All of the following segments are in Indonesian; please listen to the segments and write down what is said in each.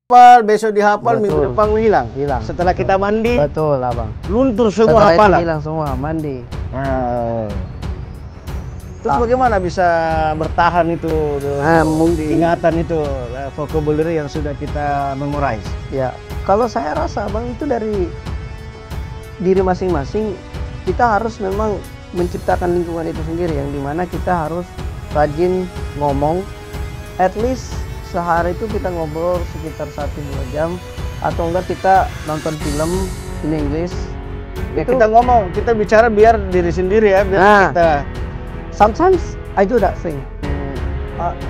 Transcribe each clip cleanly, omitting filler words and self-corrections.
hafal, besok dihafal, Betul. minggu depan hilang. Hilang. Setelah kita mandi, Betul, Abang. luntur semua Setelah itu hafalan. hilang semua, mandi. Terus bagaimana bisa bertahan itu Mungkin ingatan itu vocabulary yang sudah kita memorize? ya, kalau saya rasa Abang itu dari diri masing-masing, kita harus memang menciptakan lingkungan itu sendiri yang dimana kita harus rajin ngomong, at least sehari itu kita ngobrol sekitar 1-2 jam, atau enggak kita nonton film in English. Ya, Itu- kita ngomong, kita bicara biar diri sendiri ya, biar Nah. kita Sometimes I do that thing.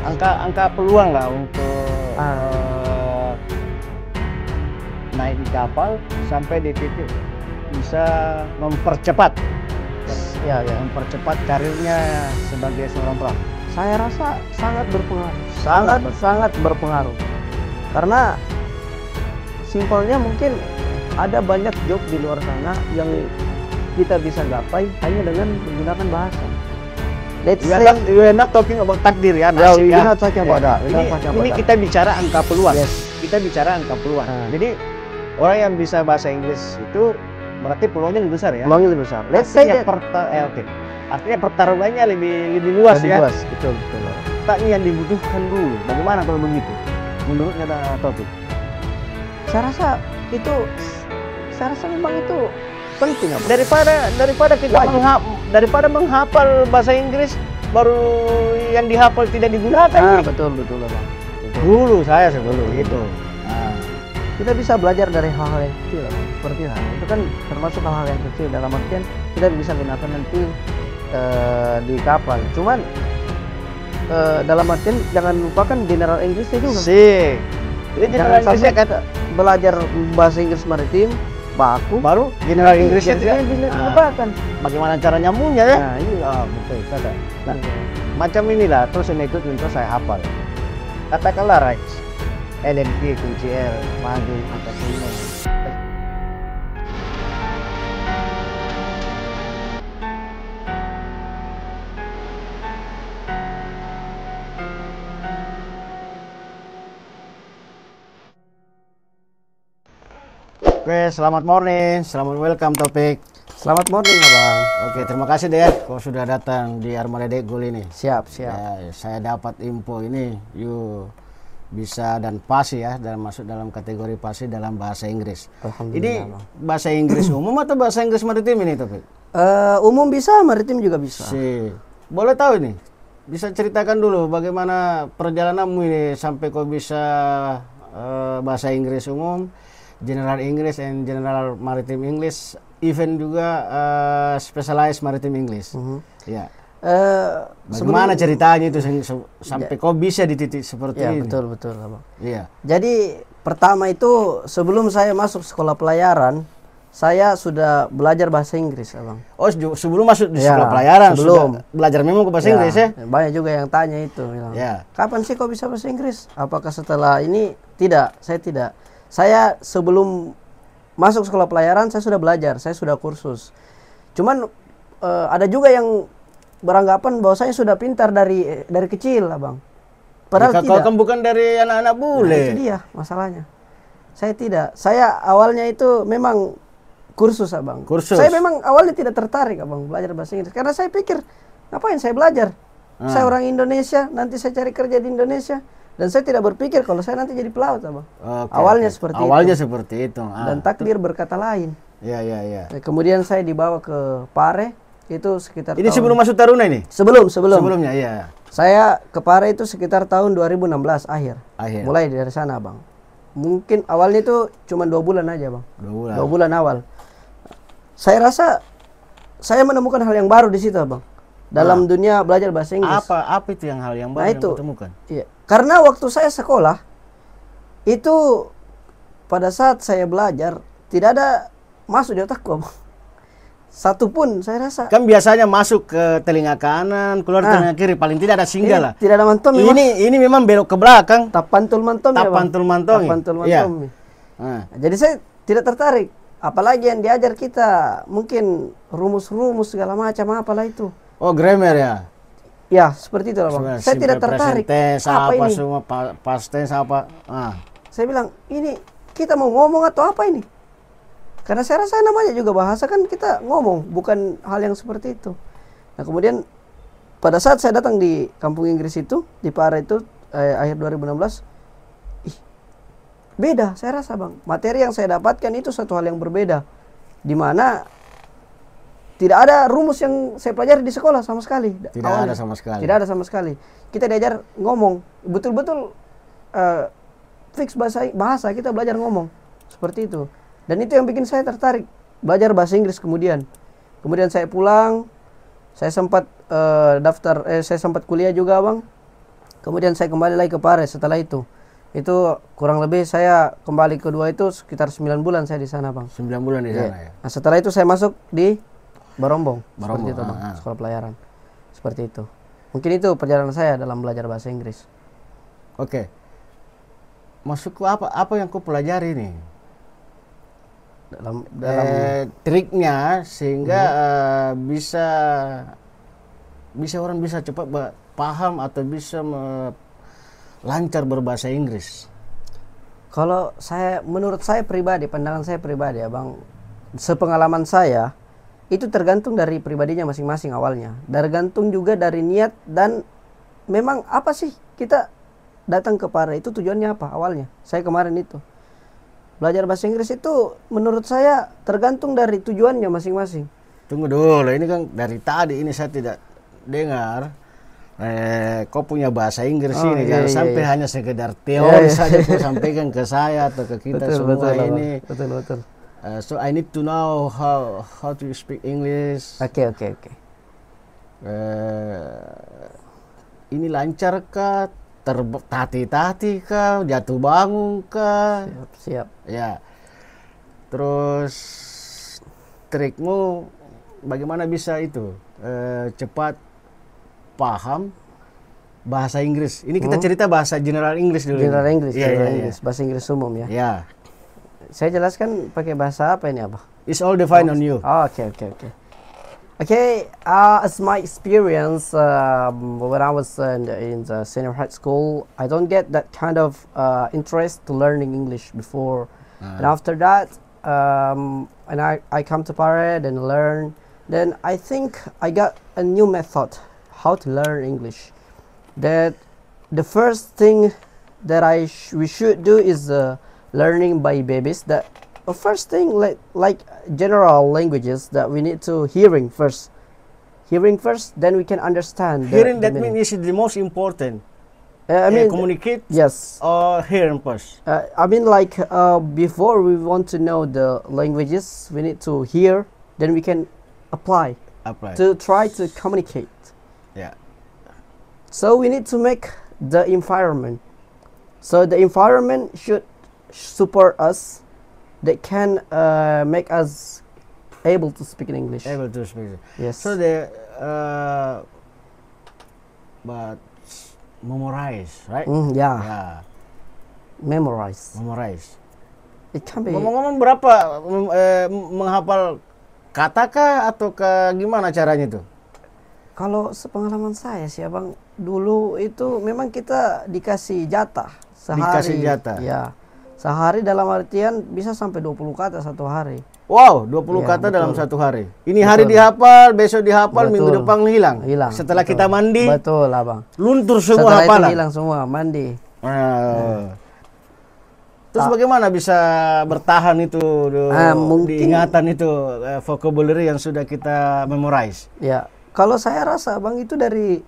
angka peluang lah untuk Ah. naik di kapal sampai di titik bisa mempercepat Ya, mempercepat karirnya sebagai seorang pelaut. saya rasa sangat berpengaruh, Sangat sangat berpengaruh. Karena simpelnya mungkin ada banyak job di luar sana yang kita bisa gapai hanya dengan menggunakan bahasa. Let's We say, are not talking about takdir ya, Yeah, nasib we ya. are not talking about that. We are Ini, not talking about ini that. kita bicara angka peluang. Yes. Kita bicara angka peluang. Ah. Jadi orang yang bisa bahasa Inggris itu berarti peluangnya lebih besar ya. peluangnya lebih besar. Let's say Artinya that oke. Artinya pertarungannya lebih luas lebih ya. luas. Betul, betul. Tak yang dibutuhkan dulu. Bagaimana kalau begitu? Menurutnya Taufik? Saya rasa itu, saya rasa memang itu penting apa? Daripada kita Wajib. daripada menghafal bahasa Inggris baru yang dihafal tidak digunakan. Betul, betul, Bang. Betul. Dulu saya sebelum itu. Kita bisa belajar dari hal-hal yang kecil, Bang. Seperti itu kan termasuk hal-hal yang kecil, dalam artian kita bisa gunakan nanti di kapal. Cuman dalam artian jangan lupakan general Inggrisnya juga. Sih. Jadi Jangan general Inggrisnya sampai kita belajar bahasa Inggris maritim baku baru general Inggrisnya Inggrisnya tidak. dilupakan. Bagaimana cara nyambungnya ya? Nah, ini Betul, kata. Nah, macam inilah terus yang ikut untuk saya hafal. Katakanlah rights, LNP, kunci L, madu, atau semua. Oke, selamat morning, selamat welcome Topik. Selamat morning, Abang. Oke, terima kasih deh kau sudah datang di Armada Dekgul ini. Siap. Ya, saya dapat info ini, you bisa dan pasti ya, masuk dalam kategori pasti dalam bahasa Inggris. Alhamdulillah, Ini Bang. bahasa Inggris umum atau bahasa Inggris maritim ini, Topik? Umum bisa, maritim juga bisa. Boleh tahu ini? Bisa ceritakan dulu bagaimana perjalananmu ini sampai kau bisa bahasa Inggris umum, General English and General Maritime English, even juga Specialized Maritime English. Ya. Bagaimana ceritanya itu sampai kau bisa di titik seperti Ya, ini? betul, Abang. Iya. Jadi pertama itu sebelum saya masuk sekolah pelayaran, saya sudah belajar bahasa Inggris, Abang. Oh, sebelum masuk di Ya, sekolah pelayaran sebelum. sudah belajar memang ke bahasa Inggris ya? Banyak juga yang tanya itu, bilang, Ya. kapan sih kau bisa bahasa Inggris? Apakah setelah ini? Tidak, saya tidak. Saya sebelum masuk sekolah pelayaran saya sudah belajar, saya sudah kursus. Cuman ada juga yang beranggapan bahwa saya sudah pintar dari kecil, Abang. Padahal Kau tidak. kan bukan dari anak-anak bule. Nah, itu dia masalahnya. Saya tidak. Saya awalnya itu memang kursus, Abang. Kursus. Saya memang awalnya tidak tertarik, Abang, belajar bahasa Inggris. Karena saya pikir, ngapain saya belajar? Saya orang Indonesia, nanti saya cari kerja di Indonesia. Dan saya tidak berpikir kalau saya nanti jadi pelaut, Abang. Awalnya seperti itu. Awalnya seperti itu. Dan takdir berkata lain. Ya. Nah, kemudian saya dibawa ke Pare, itu sekitar Ini sebelum masuk Taruna ini? Sebelumnya, iya. saya ke Pare itu sekitar tahun 2016 akhir. Akhir. Mulai dari sana, Bang. Mungkin awalnya itu cuma 2 bulan aja, Bang. 2 bulan. 2 bulan awal. Saya rasa saya menemukan hal yang baru di situ, Bang. Dalam dunia belajar bahasa Inggris. Apa itu hal yang baru Nah, yang itu. kau temukan? Iya. Karena waktu saya sekolah itu pada saat saya belajar tidak ada masuk di otakku, Bang. Satu pun saya rasa. Kan biasanya masuk ke telinga kanan, keluar telinga kiri, paling tidak ada singgah lah. Tidak ada mantom. Ini memang belok ke belakang. Tapantul mantom ya, Bang. Tapantul mantom. Tapantul Iya. mantom. Jadi saya tidak tertarik. Apalagi yang diajar kita mungkin rumus-rumus segala macam apalah itu. Oh, grammar ya. Ya, seperti itu, Bang. Saya tidak tertarik. Present tense, Apa apa ini? semua past tense apa. Saya bilang, ini kita mau ngomong atau apa ini? Karena saya rasa namanya juga bahasa kan kita ngomong, bukan hal yang seperti itu. Nah kemudian pada saat saya datang di kampung Inggris itu, di Pare itu akhir 2016, beda saya rasa bang. Materi yang saya dapatkan itu satu hal yang berbeda. Dimana tidak ada rumus yang saya pelajari di sekolah sama sekali. Tidak ada sama sekali. Tidak ada sama sekali. Kita diajar ngomong, betul-betul fix bahasa kita belajar ngomong seperti itu. Dan itu yang bikin saya tertarik belajar bahasa Inggris kemudian. Kemudian saya pulang, saya sempat saya sempat kuliah juga bang. Kemudian saya kembali lagi ke Pare setelah itu. Itu kurang lebih saya kembali kedua itu sekitar 9 bulan saya di sana bang. 9 bulan di sana ya. Nah setelah itu saya masuk di Barombong. Seperti itu bang, sekolah pelayaran. Seperti itu. Mungkin itu perjalanan saya dalam belajar bahasa Inggris. Oke. Masuk ke apa yang kau pelajari nih? Dalam triknya sehingga bisa orang bisa cepat paham atau bisa lancar berbahasa Inggris. Kalau menurut saya pribadi, pandangan saya pribadi ya bang, sepengalaman saya itu tergantung dari pribadinya masing-masing awalnya. Tergantung juga dari niat dan memang apa sih kita datang ke Pare itu tujuannya apa awalnya. Saya kemarin itu belajar bahasa Inggris itu menurut saya tergantung dari tujuannya masing-masing. Tunggu dulu, ini kan dari tadi ini saya tidak dengar kau punya bahasa Inggris ini. Jangan sampai hanya sekedar teori saja kau sampaikan ke saya atau ke kita semua ini. Betul. So I need to know how to speak English. Oke. Ini lancar kah? Tertati-tati kah? Jatuh bangun kah? Siap. Ya. Terus trikmu bagaimana bisa itu cepat paham bahasa Inggris? Ini kita cerita bahasa General English dulu. General English, Iya. bahasa Inggris umum ya. Ya. Saya jelaskan pakai bahasa apa ini apa? It's all depend on you. Oke. As my experience when I was in the senior high school, I don't get that kind of interest to learning English before. And after that, and I come to Pare and learn. Then I think I got a new method how to learn English. That the first thing that we should do is learning by babies. That the first thing like general languages that we need to hearing first, then we can understand. Hearing that means is the most important. I mean communicate. Yes. Or hearing first. I mean like before we want to know the languages, we need to hear. Then we can apply. To try to communicate. Yeah. So we need to make the environment. So the environment should support us. That can make us able to speak in English. Able to speak. Yes. So but memorize, right? Yeah. Memorize. It can be. Ngomong-ngomong berapa menghafal kata kah atau gimana caranya itu? Kalau sepengalaman saya sih abang, dulu itu memang kita dikasih jatah sehari. Dikasih jatah. Ya. Sehari dalam artian bisa sampai 20 kata satu hari. Wow, 20 kata dalam satu hari. Ini hari dihafal, besok dihafal, minggu depan hilang. Setelah kita mandi. Betul, abang. Luntur semua hafalan. Setelah itu hilang semua, mandi. Terus bagaimana bisa bertahan itu di ingatan itu vocabulary yang sudah kita memorize? Ya, kalau saya rasa bang itu dari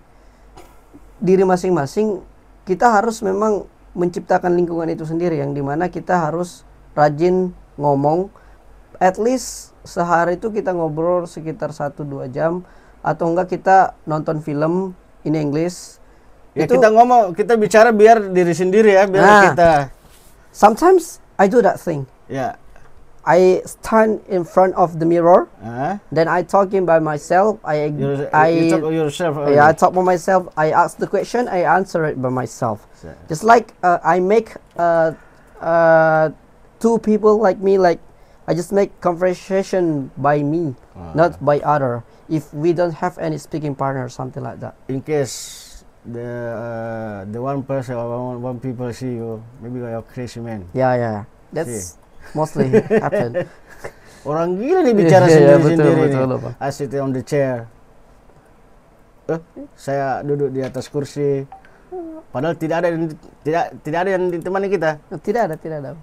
diri masing-masing. Kita harus memang menciptakan lingkungan itu sendiri yang dimana kita harus rajin ngomong. At least sehari itu kita ngobrol sekitar 1-2 jam, atau enggak kita nonton film in English. Ya itu, kita ngomong, kita bicara biar diri sendiri ya, biar kita. Sometimes I do that thing. Yeah. I stand in front of the mirror, then I talking by myself. You talk to yourself. I talk by myself. I ask the question, I answer it by myself. Just like I make two people like me, like I just make conversation by me, not by other. If we don't have any speaking partner, something like that. In case the one person or one people see you, maybe you're a crazy man. Yeah. That's mostly happen. Orang gila nih bicara Iya, sendiri-sendiri betul, nih. Bang. I sit on the chair. Saya duduk di atas kursi. Padahal tidak ada yang ditemani kita. Tidak ada.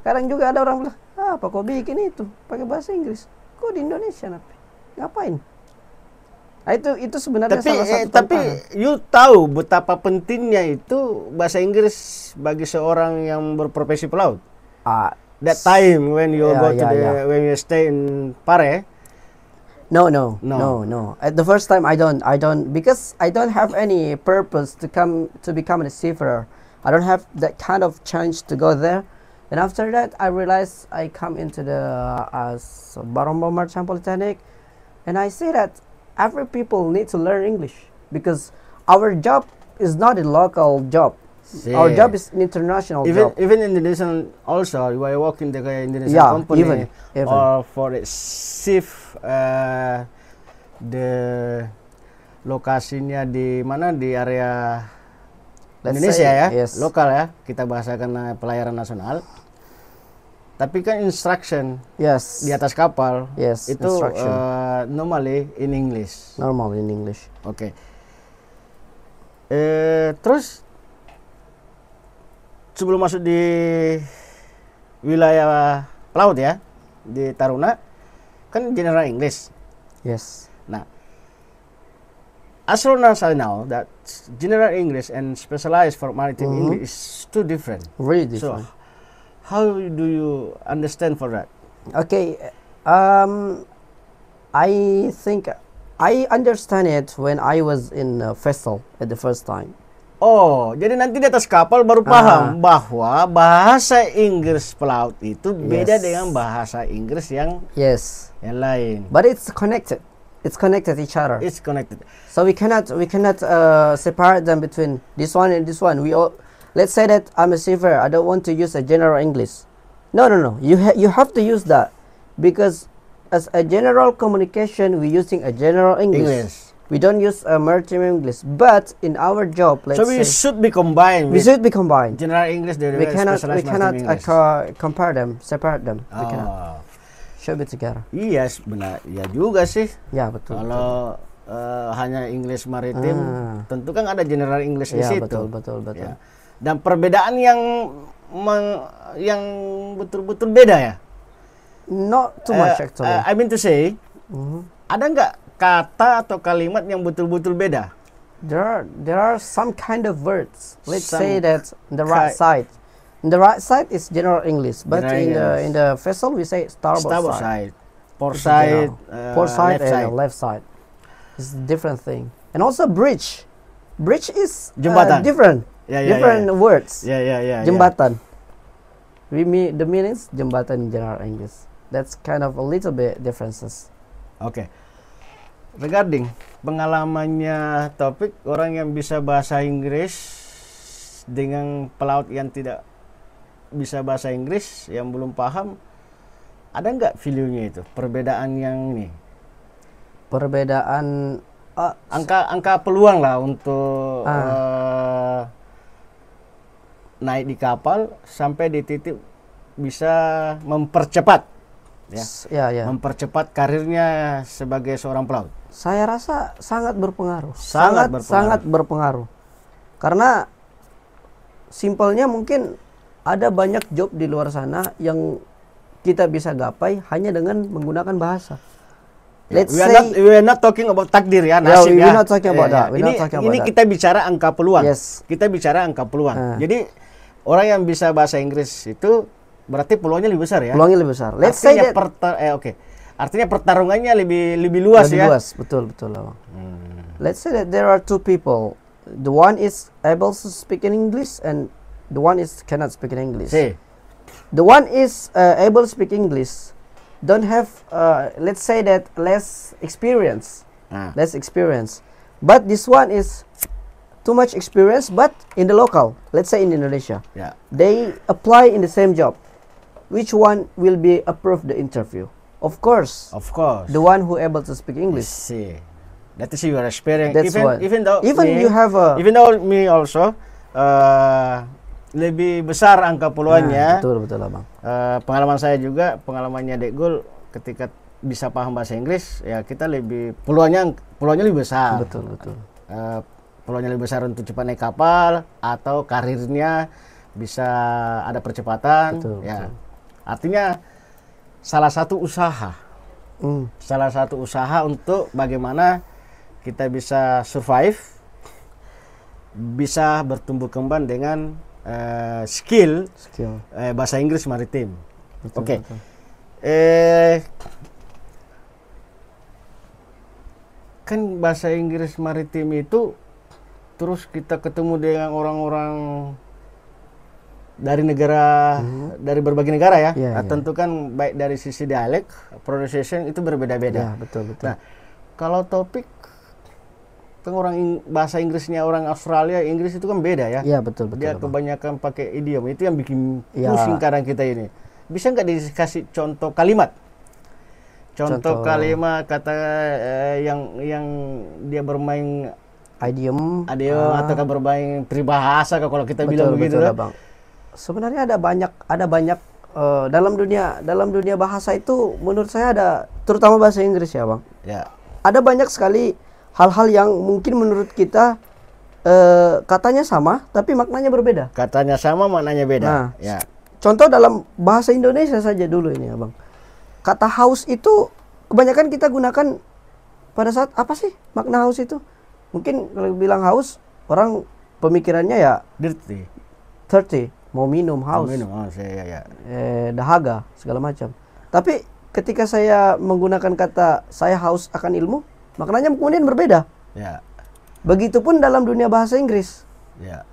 Kadang juga ada orang bilang, apa kau bikin itu pakai bahasa Inggris? Kok di Indonesia ngapain? Nah, itu sebenarnya salah satu tapi tantangan. you tahu betapa pentingnya itu bahasa Inggris bagi seorang yang berprofesi pelaut. That time when you go to when you stay in Pare. No. At the first time I don't because I don't have any purpose to become a seafarer. I don't have that kind of chance to go there. And after that I realized I come into the Barombo Merchant Polytechnic, and I see that every people need to learn English because our job is not a local job. Our job is an international job. Even Indonesian also, you are working the Indonesian company even. or for the shift the lokasinya di mana di area Let's Indonesia say, ya, yes. lokal ya, kita bahasakan pelayaran nasional. Tapi kan instruction Yes. di atas kapal Yes, itu instruction. normally in English. Normal in English. Oke. Terus sebelum masuk di wilayah pelaut ya, di Taruna kan general English. Yes. Nah, as long as I know that general English and specialized for maritime English is two different. Really different. So, how do you understand for that? Okay, I think I understand it when I was in vessel at the first time. Oh, jadi nanti di atas kapal baru paham bahwa bahasa Inggris pelaut itu beda dengan bahasa Inggris yang lain. But it's connected. It's connected each other. It's connected. So we cannot separate them between this one and this one. Let's say that I'm a seafarer. I don't want to use a general English. No. You have to use that because as a general communication, we're using a general English. We don't use a maritime English. But in our job, let's say, should be combined. We should be combined. General English. We cannot compare them, separate them. We cannot. Should be together. Iya, benar. Ya juga sih. Ya betul. Kalau hanya English maritim, tentu kan ada general English di situ. Betul. Ya. Dan perbedaan yang betul-betul beda ya. Not too much actually. I mean to say, ada nggak kata atau kalimat yang betul-betul beda? There are some kind of words. Let's say that the right side. The right side is general English, but in the vessel we say starboard side. Port side and left side. It's a different thing. And also bridge. Bridge is different. Different words. Jembatan. The meanings jembatan in general English. That's kind of a little bit differences. Okay. Regarding pengalamannya Taufik, orang yang bisa bahasa Inggris dengan pelaut yang tidak bisa bahasa Inggris, yang belum paham, ada nggak value-nya itu? Perbedaan yang ini? Perbedaan angka peluang lah untuk naik di kapal sampai di titik bisa mempercepat mempercepat karirnya sebagai seorang pelaut. Saya rasa sangat berpengaruh. Sangat berpengaruh. Karena simpelnya mungkin ada banyak job di luar sana yang kita bisa gapai hanya dengan menggunakan bahasa. We are not talking about takdir ya, nasib ya. We're not talking about that. Ini kita bicara angka peluang. Yes. Kita bicara angka peluang. Jadi orang yang bisa bahasa Inggris itu berarti peluangnya lebih besar ya. Peluangnya lebih besar. Let's say that artinya pertarungannya lebih luas ya. Lebih luas, betul Bang. Let's say that there are two people. The one is able to speak in English and the one is cannot speak in English. The one is able to speak English don't have let's say that less experience. But this one is too much experience but in the local, let's say in Indonesia. They apply in the same job. Which one will be approved the interview? Of course. The one who able to speak English. That is your experience. That's what. Even though You have a even though me also lebih besar angka peluangnya. betul abang. Pengalaman saya juga, pengalamannya Dekgul ketika bisa paham bahasa Inggris, ya kita lebih peluangnya lebih besar. Betul. Peluangnya lebih besar untuk cepat naik kapal atau karirnya bisa ada percepatan. Betul. Artinya salah satu usaha untuk bagaimana kita bisa survive, bisa bertumbuh kembang dengan skill bahasa Inggris maritim. Oke. Kan bahasa Inggris maritim itu terus kita ketemu dengan orang-orang dari negara, dari berbagai negara ya. Tentu kan baik dari sisi dialek, pronunciation itu berbeda-beda. Betul. Nah, kalau topik kan bahasa Inggrisnya orang Australia, Inggris itu kan beda ya. Iya, betul. Dia kebanyakan pakai idiom, itu yang bikin pusing kadang kita ini. Bisa nggak dikasih contoh kalimat? Contoh kalimat kata yang dia bermain idiom atau kan bermain peribahasa kalau kita bilang begitu lah. Bang. Sebenarnya ada banyak dalam dunia bahasa itu menurut saya ada, terutama bahasa Inggris ya Bang. Ya. Ada banyak sekali hal-hal yang mungkin menurut kita katanya sama tapi maknanya berbeda. Katanya sama, maknanya beda. Nah, ya. Contoh dalam bahasa Indonesia saja dulu ini Abang. Kata haus itu kebanyakan kita gunakan pada saat apa sih makna haus itu? Mungkin kalau bilang haus, orang pemikirannya ya thirsty, mau minum, haus. Dahaga, segala macam. Tapi ketika saya menggunakan kata saya haus akan ilmu, maknanya kemudian berbeda. Ya. Begitupun dalam dunia bahasa Inggris. Ya.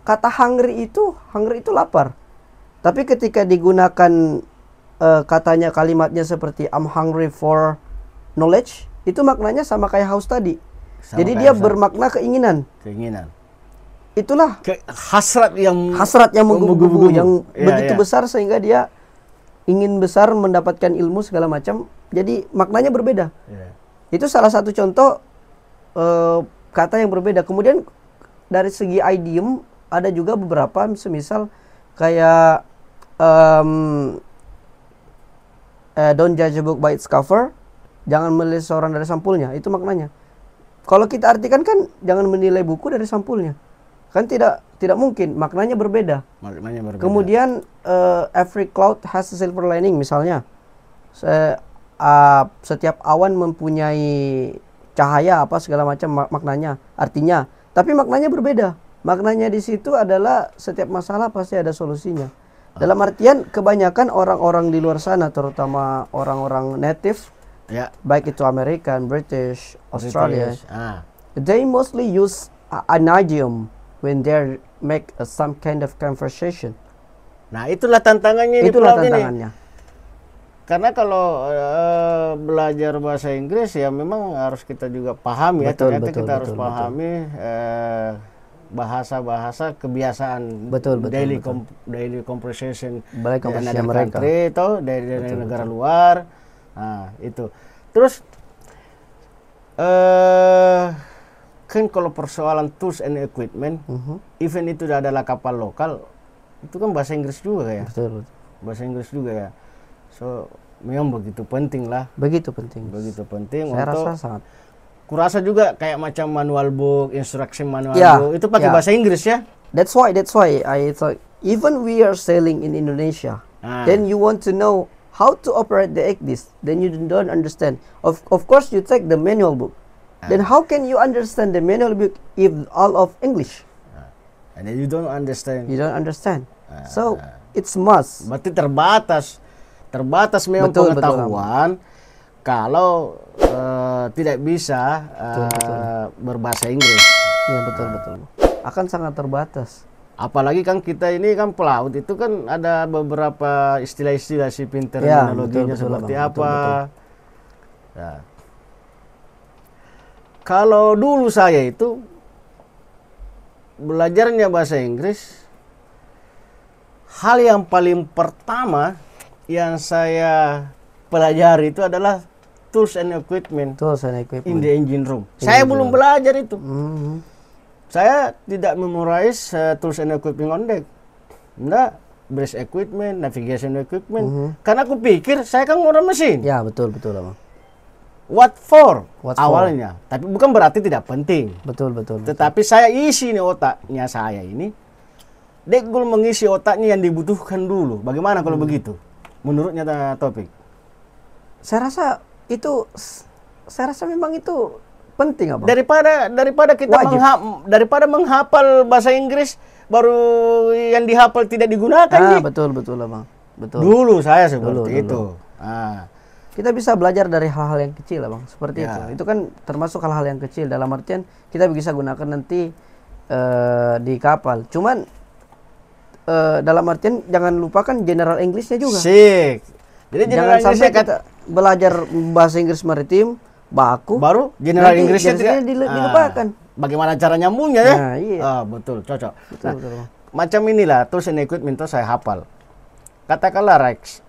Kata hungry itu lapar. Tapi ketika digunakan katanya kalimatnya seperti I'm hungry for knowledge, itu maknanya sama kayak haus tadi. Jadi dia bermakna keinginan. Itulah hasrat yang menggebu-gebu yang begitu besar sehingga dia ingin besar mendapatkan ilmu segala macam. Jadi maknanya berbeda. Itu salah satu contoh kata yang berbeda. Kemudian dari segi idiom ada juga beberapa, semisal kayak don't judge a book by its cover, jangan menilai seorang dari sampulnya. Itu maknanya. Kalau kita artikan kan jangan menilai buku dari sampulnya. Kan tidak mungkin, maknanya berbeda. Kemudian every cloud has a silver lining misalnya. Setiap awan mempunyai cahaya apa segala macam maknanya, artinya. Tapi maknanya berbeda. Maknanya di situ adalah setiap masalah pasti ada solusinya. Dalam artian kebanyakan orang-orang di luar sana, terutama orang-orang native, baik itu American, British, Australia, they mostly use an idiom when they make some kind of conversation. Nah, itulah tantangannya di pelaut ini. Karena kalau belajar bahasa Inggris ya memang harus kita juga paham ya. Ternyata kita harus pahami bahasa-bahasa kebiasaan daily conversation dari mereka atau dari negara luar. Nah, itu. Terus kan kalau persoalan tools and equipment, even itu adalah kapal lokal, itu kan bahasa Inggris juga ya. Bahasa Inggris juga ya. So memang begitu penting lah. Begitu penting. Saya rasa sangat. Kurasa juga kayak macam manual book, instruction manual book itu pakai bahasa Inggris ya. That's why I thought even we are sailing in Indonesia, then you want to know how to operate the ECDIS, then you don't understand. Of course you take the manual book. Then how can you understand the manual book if all of English? And then you don't understand. So it's must. Berarti terbatas memang pengetahuan. Kalau tidak bisa berbahasa Inggris. Iya betul. Akan sangat terbatas. Apalagi kan kita ini kan pelaut, itu kan ada beberapa istilah-istilah sipil terminologinya seperti apa. Ya. Kalau dulu saya itu belajarnya bahasa Inggris, hal yang paling pertama yang saya pelajari itu adalah tools and equipment Tools and in equipment. the engine room. In Saya the belum room. belajar itu. Mhm. Saya tidak memorize tools and equipment on deck. Enggak, brace equipment, navigation equipment. Karena aku pikir saya kan orang mesin. Ya, betul Abang. What for? What for? Awalnya. Tapi bukan berarti tidak penting. Betul. Tetapi saya isi nih otaknya saya ini. Dekgul mengisi otaknya yang dibutuhkan dulu. Bagaimana kalau begitu? Menurutnya Topik? Saya rasa memang itu penting, Abang. Daripada kita Wajib. daripada menghafal bahasa Inggris baru yang dihafal tidak digunakan nih. Betul Abang. Betul. Dulu saya seperti Dulu. itu. Ah. Kita bisa belajar dari hal-hal yang kecil, Abang. Seperti Ya. itu kan termasuk hal-hal yang kecil. Dalam artian kita bisa gunakan nanti di kapal. Cuman dalam artian jangan lupakan general Englishnya juga. Sik. Jadi Jangan general sampai Inggrisnya kita belajar bahasa Inggris maritim baku, baru general nanti Inggrisnya jersey-nya dilupakan. Bagaimana cara nyambungnya ya? Nah, iya. Betul, cocok. Betul, Bang. Macam inilah tools and equipment itu saya hafal. Katakanlah Rex,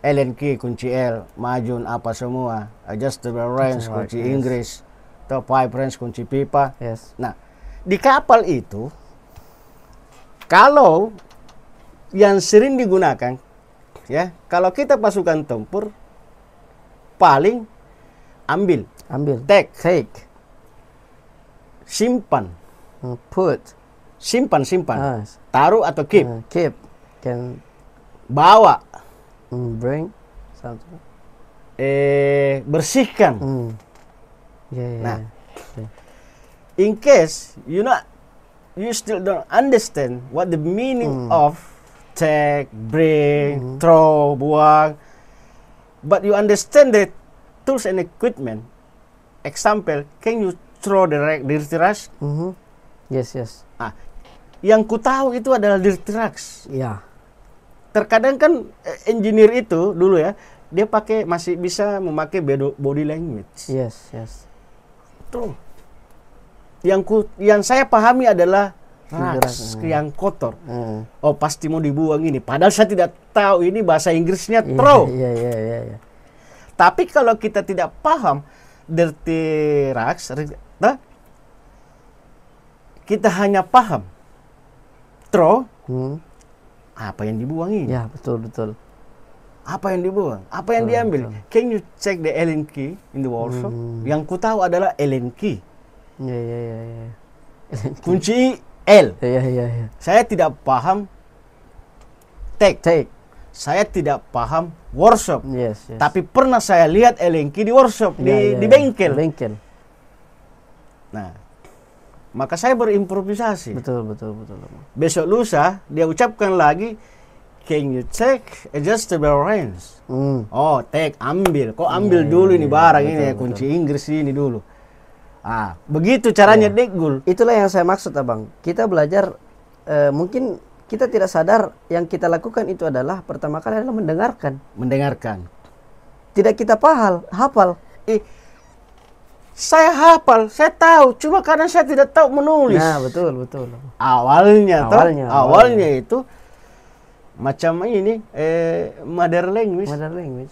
Allen key, kunci L, majun apa semua, adjustable range, kunci yes. Inggris, atau pipe range, kunci pipa. Yes. Nah, di kapal itu, kalau yang sering digunakan, ya, kalau kita pasukan tempur, paling ambil, take, simpan, put, simpan, taruh atau keep, keep, can bawa, bring, something. bersihkan. Nah, in case you still don't understand what the meaning of take, bring, throw, buang, but you understand the tools and equipment. Example, can you throw the dirty rags? Yes. Yang ku tahu itu adalah dirty rags. Ya. Terkadang kan engineer itu dulu ya, dia masih bisa memakai body language. Yes. Tuh. Yang saya pahami adalah rags yang kotor. Oh, pasti mau dibuang ini. Padahal saya tidak tahu ini bahasa Inggrisnya throw. Iya. Tapi kalau kita tidak paham dirty rags, kita hanya paham throw, apa yang dibuang ini? Ya, betul. Apa yang dibuang? Apa yang diambil? Betul. Can you check the Allen key in the workshop? Yang ku tahu adalah Allen key. Iya. Kunci L. Iya. Saya tidak paham take. Saya tidak paham workshop. Yes. Tapi pernah saya lihat Allen key di workshop, di bengkel. Nah, maka saya berimprovisasi. Betul. Besok lusa dia ucapkan lagi, can you check adjustable range? Oh, take, ambil. Kok ambil dulu ini barang ini, kunci Inggris ini dulu. Begitu caranya Dekgul. Itulah yang saya maksud, Abang. Kita belajar, mungkin kita tidak sadar yang kita lakukan itu adalah pertama kali adalah mendengarkan. Tidak kita hafal. Saya hafal, saya tahu, cuma karena saya tidak tahu menulis. Nah, betul. Awalnya itu macam ini mother language.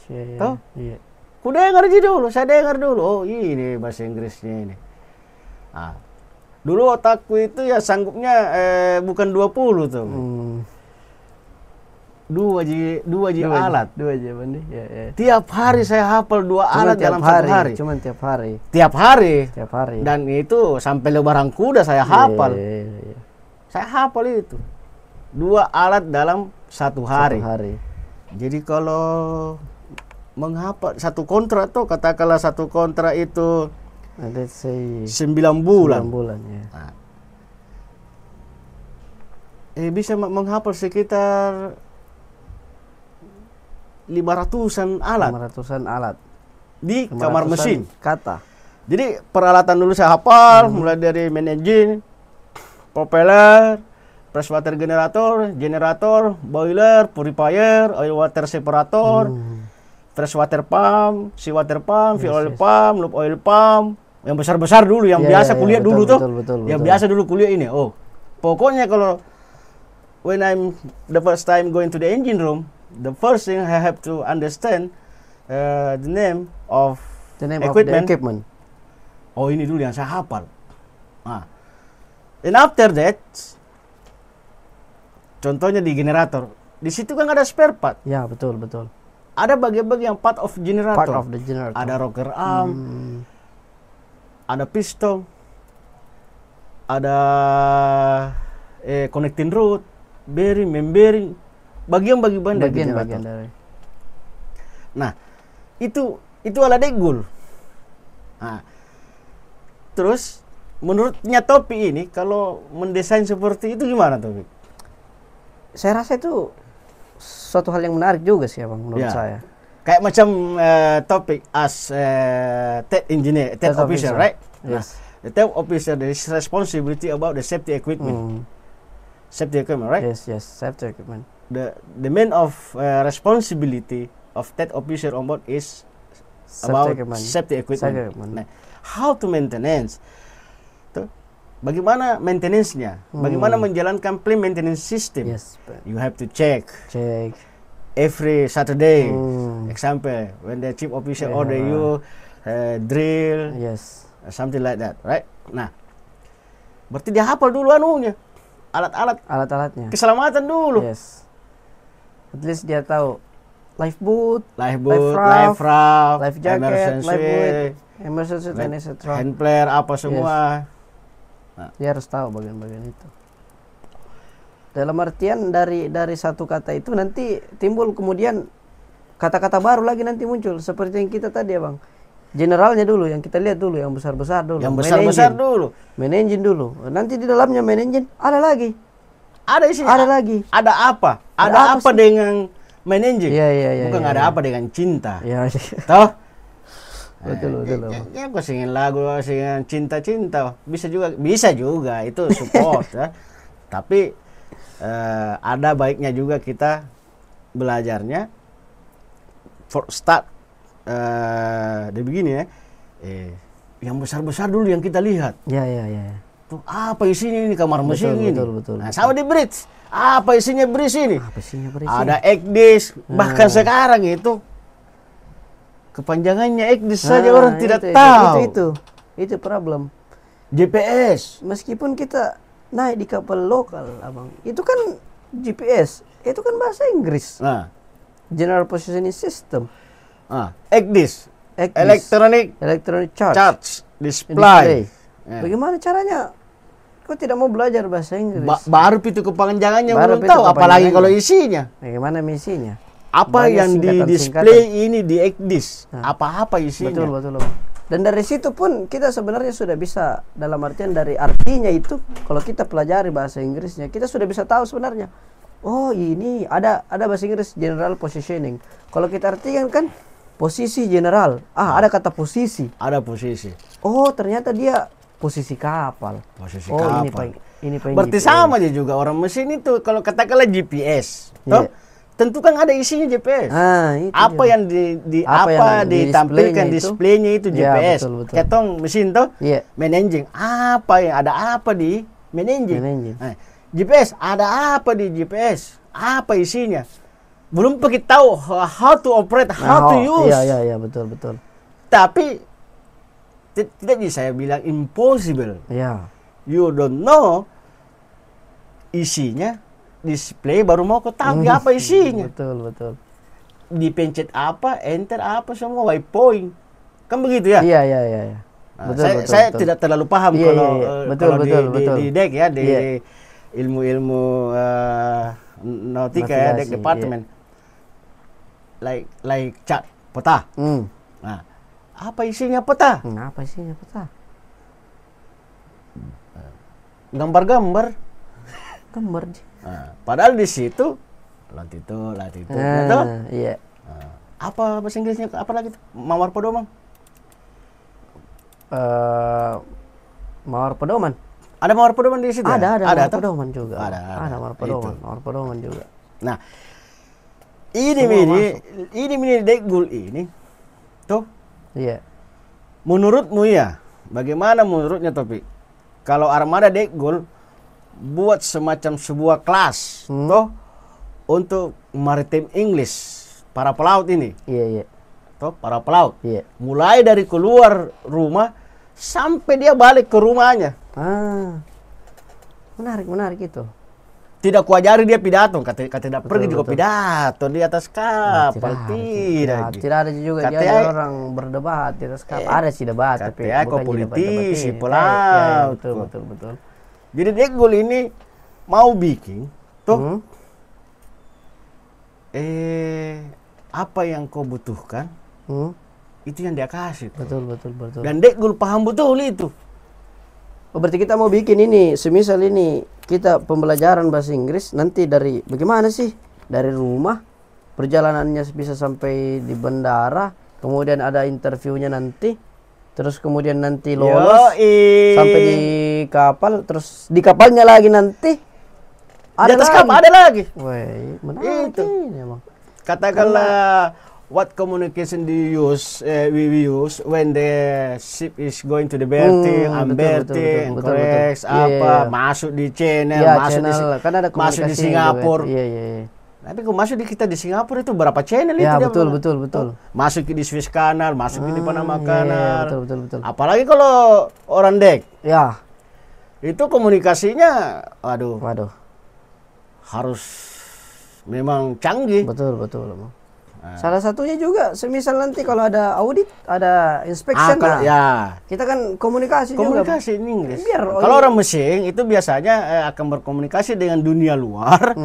Iya. Toh? Iya. Ku dengar aja dulu, saya dengar dulu. Oh, ini bahasa Inggrisnya ini. Dulu otakku itu ya sanggupnya bukan 20 tuh. Dua ji alat. Dua aja, Bandi. Ya. Tiap hari saya hafal 2 alat dalam satu hari. Cuman tiap hari. Tiap hari. Dan Dan itu sampai lebaran kuda saya hafal. Iya. Saya hafal itu. 2 alat dalam satu hari. Jadi kalau menghafal satu kontrak tuh, katakanlah satu kontrak itu Let's say 9 bulan. 9 bulan ya. Bisa menghafal sekitar 500-an alat. 500-an alat. Di kamar mesin. Kata. Jadi peralatan dulu saya hafal, mulai dari main engine, propeller, freshwater generator, boiler, purifier, oil water separator, freshwater pump, seawater pump, fuel oil pump, lube oil pump, yang besar-besar dulu, yang biasa kuliah dulu tuh. Yang biasa dulu kuliah ini. Oh, pokoknya kalau when I'm the first time going to the engine room, the first thing I have to understand the name of The name of the equipment. Oh, ini dulu yang saya hafal. Nah, and after that, contohnya di generator, di situ kan ada spare part. Ya, betul, betul. Ada bagian-bagian part of generator. Part of the generator. Ada rocker arm, ada piston, ada connecting rod, bearing, membearing, bagian-bagian dari generator. Nah, itu alat degul. Nah, terus menurutnya Topi ini kalau mendesain seperti itu gimana, Topi? Saya rasa itu suatu hal yang menarik juga sih, Abang, menurut saya. Kayak macam Topi as tech engineer, tech officer, right? Yes. Nah, the tech officer, there is responsibility about the safety equipment. Safety equipment, right? Yes, safety equipment. The main of responsibility of tech officer on board is about safety equipment. Nah, how to maintenance? Tuh, bagaimana maintenance-nya? Bagaimana menjalankan plan maintenance system? Yes. You have to check every Saturday. Example, when the chief officer order you drill, something like that, right? Nah, berarti dia hafal dulu anunya, alat-alatnya, keselamatan dulu. Yes. At least dia tahu life boot, life raft, life jacket, emergency, and etc. Hand flare, apa semua. Nah, dia harus tahu bagian-bagian itu. Dalam artian dari satu kata itu nanti timbul kemudian kata-kata baru lagi nanti muncul seperti yang kita tadi ya, Bang. Generalnya dulu yang kita lihat dulu, yang besar-besar dulu. Yang besar-besar dulu. Main engine dulu. Nanti di dalamnya main engine ada lagi. Ada isinya. Ada lagi. Ada apa? Ada apa dengan main engine? Iya. Bukan ada apa dengan cinta. Iya. Toh? Betul. Ya aku singin lagu, singin cinta-cinta. Bisa juga itu support ya. Tapi ada baiknya juga kita belajarnya for start dari begini ya. Yang besar-besar dulu yang kita lihat. Iya. Tuh apa isinya ini kamar mesin ini? Betul. Nah, sama di bridge. Apa isinya bridge ini? Ada ekdis, bahkan sekarang itu kepanjangannya ekdis saja orang tidak tahu. Itu problem. GPS. Meskipun kita naik di kapal lokal, Abang, itu kan GPS, itu kan bahasa Inggris. Nah. General Positioning System. ECDIS. Electronic Charge Display. Bagaimana caranya? Kok tidak mau belajar bahasa Inggris? Baru itu kepanjangannya belum tahu, apalagi kalau isinya. Bagaimana misinya? Apa yang di display ini di ECDIS? Apa isinya? Betul. Dan dari situ pun kita sebenarnya sudah bisa, dalam artian dari artinya itu, kalau kita pelajari bahasa Inggrisnya, kita sudah bisa tahu sebenarnya. Oh, ini ada bahasa Inggris general positioning. Kalau kita artikan kan posisi general. Ada kata posisi. Ada posisi. Oh, ternyata dia posisi kapal. Kapal. Ini berarti GPS. Sama aja juga orang mesin itu kalau katakanlah GPS. Toh, tentu kan ada isinya GPS. Itu apa juga. Yang ditampilkan displaynya itu GPS. Betul. Ketong mesin tuh, main engine. Ada apa di main engine? Nah, GPS ada apa di GPS? Apa isinya? Belum pakai tahu how to operate, how to use. Iya, betul. Tapi tidak bisa saya bilang impossible. Iya. You don't know isinya, display baru mau kau tahu apa isinya. Betul. Dipencet apa, enter apa semua waypoint. Kan begitu ya? Iya. Nah, saya tidak terlalu paham kalau di deck ya, di ilmu nautika ya, deck department. Like chart peta. Nah, apa isinya peta? Gambar-gambar. Nah, padahal di situ latitude. Iya. Apa bahasa Inggrisnya? Apa lagi? Mawar pedoman. Mawar pedoman. Ada mawar pedoman di situ? Ada mawar pedoman juga. Ada mawar pedoman juga. Nah, ini degul ini tuh. Iya. Menurutmu ya, bagaimana menurutnya Topik? Kalau armada degul buat semacam sebuah kelas toh untuk maritim English para pelaut ini. Iya. toh, para pelaut. Iya. Mulai dari keluar rumah sampai dia balik ke rumahnya. Menarik itu. Tidak kuajari dia pidato, kata tidak pergi juga pidato di atas kapal. Tidak ada juga dia ada orang berdebat di atas kapal. Ada sih debat, tapi bukan politisi, pelaut. Betul. Jadi De Gaulle ini mau bikin tuh apa yang kau butuhkan itu yang dia kasih. Betul. Dan De Gaulle paham betul itu. Oh, berarti kita mau bikin ini, semisal ini kita pembelajaran bahasa Inggris nanti dari bagaimana sih? Dari rumah, perjalanannya bisa sampai di bandara, kemudian ada interviewnya nanti, terus kemudian nanti lolos sampai di kapal, terus di kapalnya lagi nanti ada di atas kapal ada lagi. Wih, menarik ini emang. Katakanlah what communication do you use, we use when the ship is going to the berthing, unberthing, correct, masuk di channel, masuk di Singapura. Iya. Tapi kalau masuk di kita di Singapura itu berapa channel itu? Betul. Masuk di Suez Canal, masuk di Panama Canal. Betul. Apalagi kalau orang dek. Ya. Itu komunikasinya, aduh. Harus memang canggih. Betul. Salah satunya juga, semisal nanti kalau ada audit, ada inspection, kita kan komunikasi juga. Komunikasi in Inggris. Kalau orang mesin itu biasanya akan berkomunikasi dengan dunia luar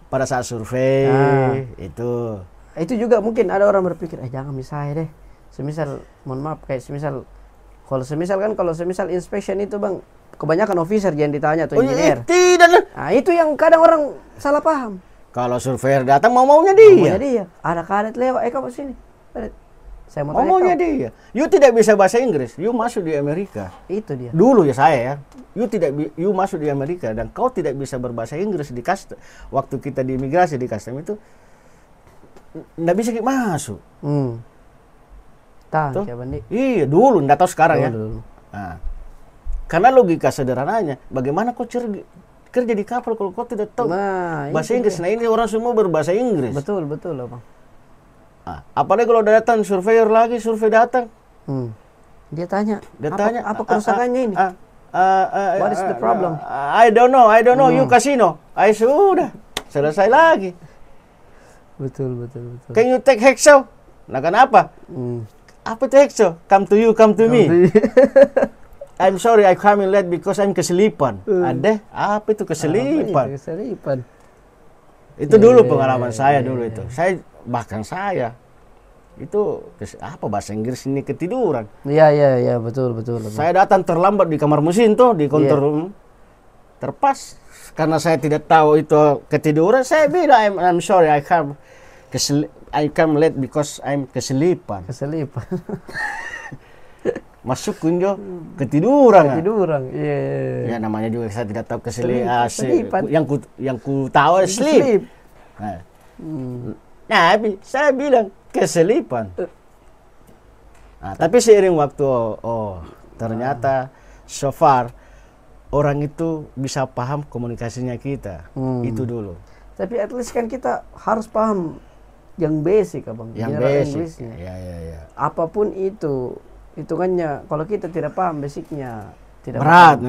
pada saat survei itu. Itu juga mungkin ada orang berpikir, jangan misalnya deh, semisal, mohon maaf, kayak semisal inspection itu bang, kebanyakan officer yang ditanya atau engineer. Tidak. Nah itu yang kadang orang salah paham. Kalau surveyor datang maunya dia. Ada kadet lewat, kamu sini. Saya mau maunya dia. You tidak bisa bahasa Inggris, you masuk di Amerika. Itu dia. Dulu ya saya ya. You masuk di Amerika dan kau tidak bisa berbahasa Inggris di custom. Waktu kita di imigrasi di custom itu enggak bisa masuk. Tahu ya, Bandi? Iya, dulu enggak tahu sekarang ya. Nah, karena logika sederhananya, bagaimana kau kerja di kapal kalau kau tidak tahu bahasa Inggris. Nah ini orang semua berbahasa Inggris. Betul Bang. Apalagi kalau datang surveyor lagi, survei datang. Dia tanya apa kerusakannya ini? What is the problem? I don't know. You casino. Sudah selesai lagi. Betul. Can you take Hexo? Nah kenapa? Apa itu Hexo? Come to me. I'm sorry, I coming late because I'm keselipan. Ada apa itu keselipan? Itu dulu pengalaman saya dulu itu. Saya itu bahasa Inggris ini ketiduran. Iya, betul. Saya datang terlambat di kamar mesin tuh di counter room. Terpas karena saya tidak tahu itu ketiduran, saya bilang I'm sorry, I come late because I'm keselipan. Masuk kunjo ketiduran. Iya. Ya namanya juga saya tidak tahu keselipan. Yang ku tahu sleep. Nah, saya bilang keselipan. Nah, tapi seiring waktu ternyata so far orang itu bisa paham komunikasinya kita. Itu dulu. Tapi at least kan kita harus paham yang basic, Abang. Yang basic. Inggrisnya. Ya. Apapun itu hitungannya kalau kita tidak paham basicnya tidak berat.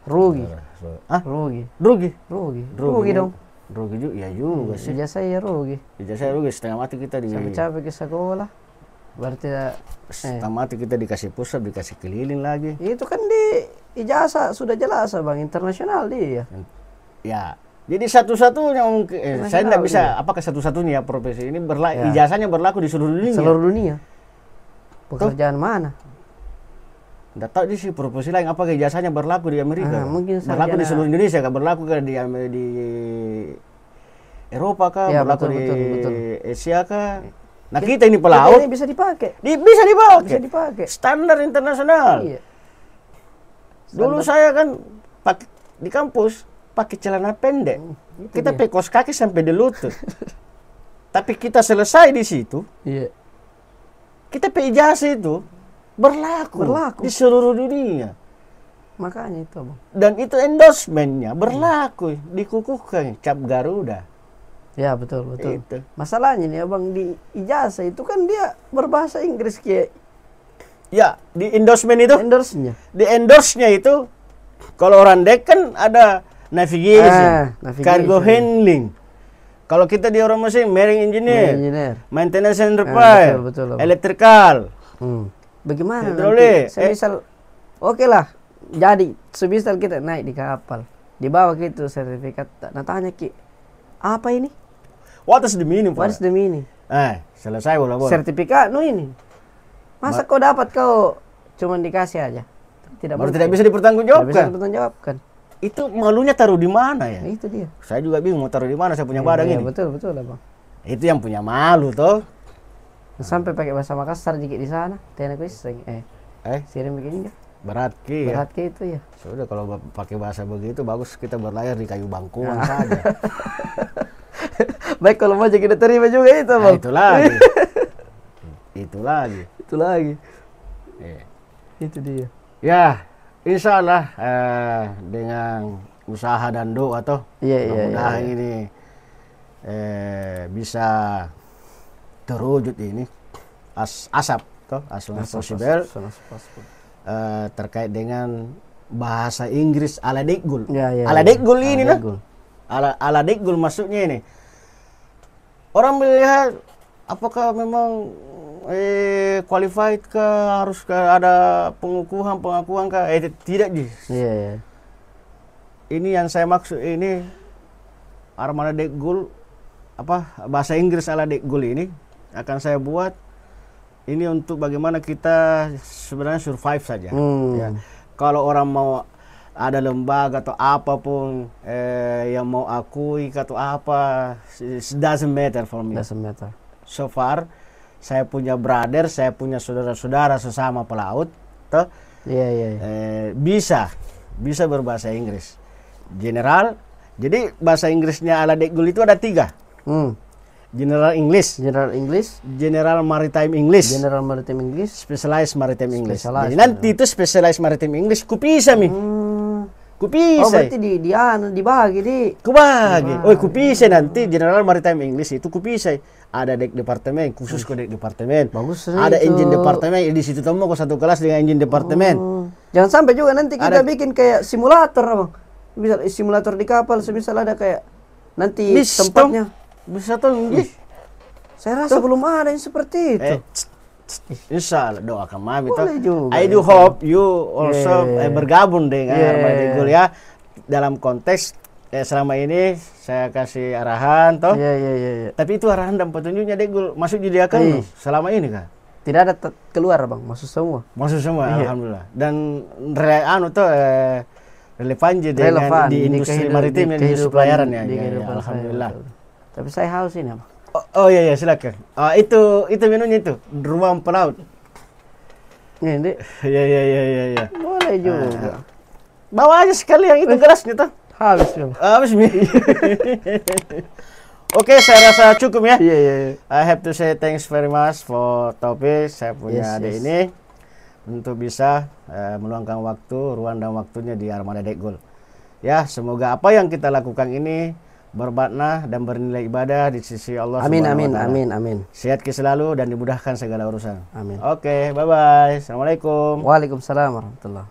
Rugi dong. Rugi juga ya juga sih. Ijazah ya rugi. Setengah mati kita di capek ke sekolah. Berarti setengah mati kita dikasih pusat, dikasih keliling lagi. Itu kan di ijazah sudah jelas Bang, internasional dia. Ya. Jadi satu-satunya mungkin saya tidak bisa apakah satu-satunya profesi ini ijazahnya berlaku di seluruh dunia. Pekerjaan mana? Tidak tahu sih profesi lain apakah ijazahnya berlaku di Amerika. Mungkin berlaku di seluruh Indonesia, berlaku di Eropa kah, berlaku betul. Asia kah. Nah kita ini pelaut. Ini bisa dipakai. Bisa dipakai. Standar internasional. Iya. Dulu saya kan di kampus pakai celana pendek. Kita pakai kaos kaki sampai di lutut. Tapi kita selesai di situ. Iya. Kita ijazah itu berlaku di seluruh dunia. Makanya itu, Bang. Dan itu endorsement-nya berlaku, dikukuhkan cap Garuda. Ya betul betul. Itu. Masalahnya nih abang di ijazah itu kan dia berbahasa Inggris kayak Ya, di endorsement itu, endorse-nya. di endorse-nya itu, kalau orang dek kan ada navigation, navigation. cargo handling. Kalau kita di orang mesin, marine engineer, Engineer. maintenance and repair, betul, betul, Abang. electrical. Bagaimana Hidrolik. nanti? Semisal oke lah, jadi semisal kita naik di kapal, dibawa gitu sertifikat. Nah tanya Ki, apa ini? What is the meaning? What is the meaning? Selesai bola. Sertifikat ini. Masa kau dapat kau cuman dikasih aja? Tidak Baru mungkin. tidak bisa Tidak bisa dipertanggungjawabkan. dipertanggungjawabkan. Itu malunya taruh di mana ya? Nah, itu dia. Saya juga bingung mau taruh di mana saya punya barang Iya, ini. betul betul Abang. Itu yang punya malu toh. Sampai pakai bahasa Makassar dikit di sana, tena kuiseng. Sirim begini ya. Berat Ki. Ya. Berat ke itu ya. Sudah kalau pakai bahasa begitu bagus kita berlayar di kayu bangkuan Nah. saja. Baik kalau mau kita terima juga itu Nah, Bang. itu lagi. Itu lagi. Itu lagi. Iya. Itu dia. Ya, insya Allah dengan usaha dan doa toh, Iya, mudah-mudahan ini bisa terwujud ini asap toh, as soon as possible, terkait dengan bahasa Inggris ala Dekgul. Ala Dekgul ini nah. Ala Dekgul maksudnya ini. Orang melihat apakah memang qualified kah, harus ada pengakuan kah? Tidak Ji. Iya. Ini yang saya maksud ini Armada Dekgul bahasa Inggris ala Dekgul ini akan saya buat ini untuk bagaimana kita sebenarnya survive saja. Ya. Kalau orang mau ada lembaga atau apapun yang mau akui atau apa, it doesn't matter for me. Doesn't matter. So far saya punya brother, saya punya saudara-saudara sesama pelaut, toh bisa berbahasa Inggris. General, jadi bahasa Inggrisnya ala Dekgul itu ada 3. General English, General Maritime English, Specialized Maritime English. Jadi nanti itu Specialized Maritime English kupisa mi. Kupisa. Oh berarti dibagi di. Kubagi. Oh kupisa nanti General Maritime English itu kupisa. Ada dek departemen khusus ke dek departemen. Bagus. Ada engine departemen di situ temu ke satu kelas dengan engine departemen. Jangan sampai juga nanti kita bikin kayak simulator Bang. Misal simulator di kapal, semisal ada kayak nanti tempatnya. Bisa tuh. Saya rasa belum ada yang seperti itu. Insya Allah doakan mami toh. Boleh juga. I do hope you also bergabung dengan Armada Dekgul ya. Dalam konteks selama ini saya kasih arahan toh. Iya. Tapi itu arahan dan petunjuknya Dekgul masuk jadi akan selama ini kan. Tidak ada keluar Bang, masuk semua. Masuk semua alhamdulillah. Dan relevan dengan di industri maritim dan industri pelayaran ya. Alhamdulillah. Tapi saya haus ini Bang. Oh iya silakan. Itu minumnya itu ruang pelaut. Ini. Iya. Boleh juga. Bawa aja sekali yang itu gelasnya tuh. Habis ya. Habis mi. Oke, saya rasa cukup ya. Iya. I have to say thanks very much for topik saya punya adik ini untuk bisa meluangkan waktu, ruang dan waktunya di Armada Dekgul. Ya, semoga apa yang kita lakukan ini bermakna dan bernilai ibadah di sisi Allah Subhanahu wa Ta'ala. Amin. Sehat selalu dan dimudahkan segala urusan. Amin. Oke, bye-bye. Assalamualaikum. Waalaikumsalam warahmatullahi